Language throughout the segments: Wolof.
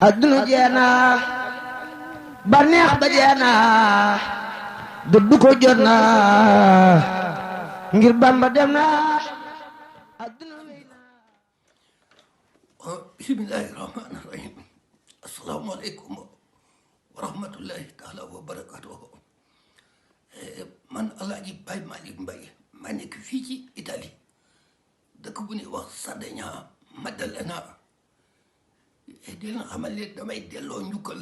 adduna jeena baneex ba jeena dëddu ko jot na ngir Bamba dem na adduna weyna. bismillahi rahmani rahim. asalaamaaleykum wa rahmatullahi taala wa barakatuhu. man Alaaji Baye Malick Mbaye maa nekk fii ci Italie dëkk bu ñuy wax Sardegna Maddalena. di leen xamal ne damay delloo njukkal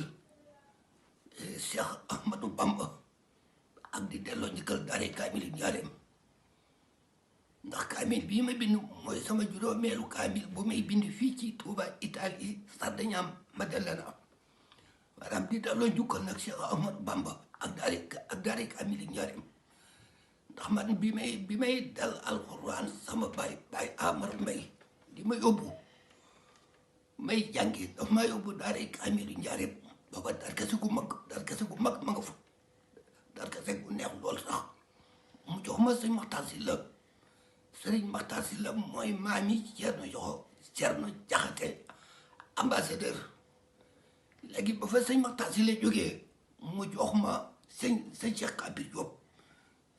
Cheikh Ahmadou Bamba ak di delloo njukkal daare kaamil Njaareem, ndax kaamil bii ma bind mooy sama juróomeelu kaamil bu may bind fii ci Touba Italie Sardegna Maddalena. maanaam di delloo njukkal nag Cheikh Ahmadou Bamba ak daare kaamil Njaareem, ndax man bi may dal alxuraan sama baay Amar Mbay di ma yóbbu may jàngi daf maa yóbbu daara kaamilu Njaareem. booba darkase gu mag ma nga fa, darkase gu neex lool sax. mu jox ma sëñ Maxtaar Sylla. sëriñ Maxtaar Sylla mooy maami Cerno Jaxate ambassadeur. léegi ba fa sëñ Maxtaar Sylla jógee mu jox ma sëñ Cheikh Kabir Diop,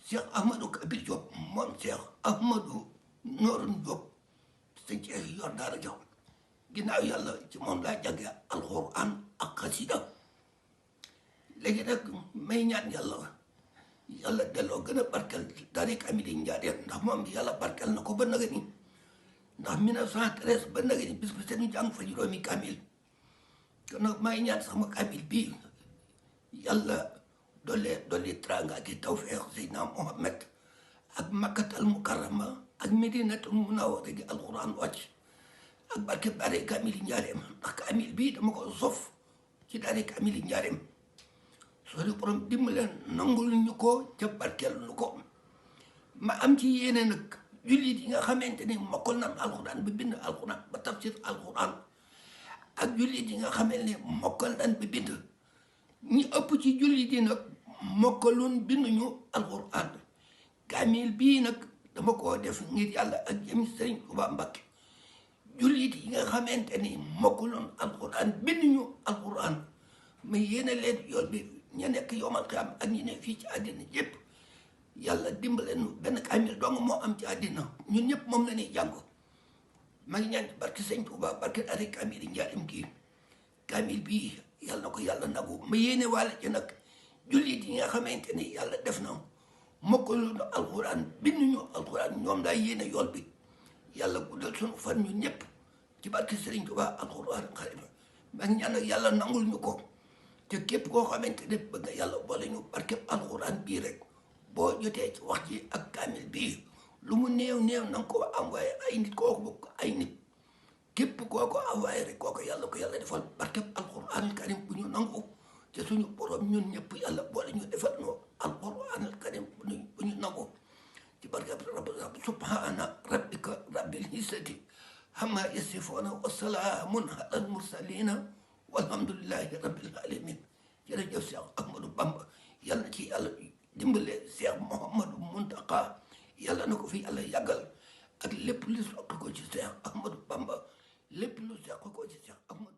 Cheikh Ahmadou Kabir Diop moom Cheikh Ahmadou Noorun Diop sëñ Cheikh yor daara jox. ginnaaw yàlla ci moom laa jànge alxuraan ak xasida. léegi nag may ñaan yàlla delloo gën a barkeel daara kaamil Njaareem, ndax moom yàlla barkeel na ko ba naga ni, ndax 1913 ba naga ni bis bu seen ñu jàng fa juróomi kaamil. kon nag may ñaan sama kaamil bii yàlla dolli teraanga ak tawfeex Seydina Muhammad ak Makkatal Mukarrama ak Medinatul Munawwara gi alxuraan wàcc ak barke daare kaamil Njaareem, ndax kaamil bii dama ko sof ci daare kaamil Njaareem. soo borom dimbale nangul ñu ko ca barkeel lu ko. ma am ci yéene nag jullit yi nga xamante ni mokkal nan alxuraan ba bind alxuraan ba tafsir alxuraan, ak jullit yi nga xamante ni mokkal nan ba bind. ñi ëpp ci jullit yi nag mokkaloon binduñu alxuraan. kaamil bii nag dama koo def ngir yàlla ak jëm Sëriñ Tuubaa Mbàkke. jullit yi nga xamante ni mokkaloon alxuraan binduñu alxuraan, ma yéene leen yoon bi ña nekk yoomal xiyaam ak ñi ne fii ci àddina yëpp. yàlla dimbale nu benn kaamil dong moo am ci àddina, ñun ñëpp moom la ñuy jàng. ma ngi ñaan barke Sëñ Tuubaa barke daare kaamil Njaareem gii. kaamil bii yàlla na ko yàlla nagu. ma yéene wàlle ci nag jullit yi nga xamante ni yàlla def na mokkaloon alxuraan binduñu alxuraan, ñoom laa yéene yool bi. yàlla guddal suñu fan ñun ñëpp ci barke Sëriñ Tuubaa alxuraan xarima. ma ngi ñaan yàlla nangul ñu ko. te képp koo xamante ne bëgg nga yàlla boole ñu barke alxuraan bii rek, boo jotee ci wax ji ak kaamil bii lu mu néew na nga ko envoyé ay nit kooku bokk ay nit. képp koo ko envoyé rek kooku yàlla ko yàlla defal barke alxuraan karim bu ñu nangu. te suñu borom ñun ñëpp yàlla boole ñu defal no alxuraan karim bu ñu nangu. ci barke subhaana rabbika rabbil izzati amma yasifuuna wa salaamun alal mursaliina walhamdulillahi rabbil alamin. jërëjëf Cheikh Ahmadou Bamba. yàlla na ci yàlla dimbale Cheikh Mouhamadou Mountakha, yàlla na ko fi yàlla yàggal ak lépp lu soq ko ci Cheikh Ahmadou Bamba, lépp lu soq ko ci Cheikh Ahmadou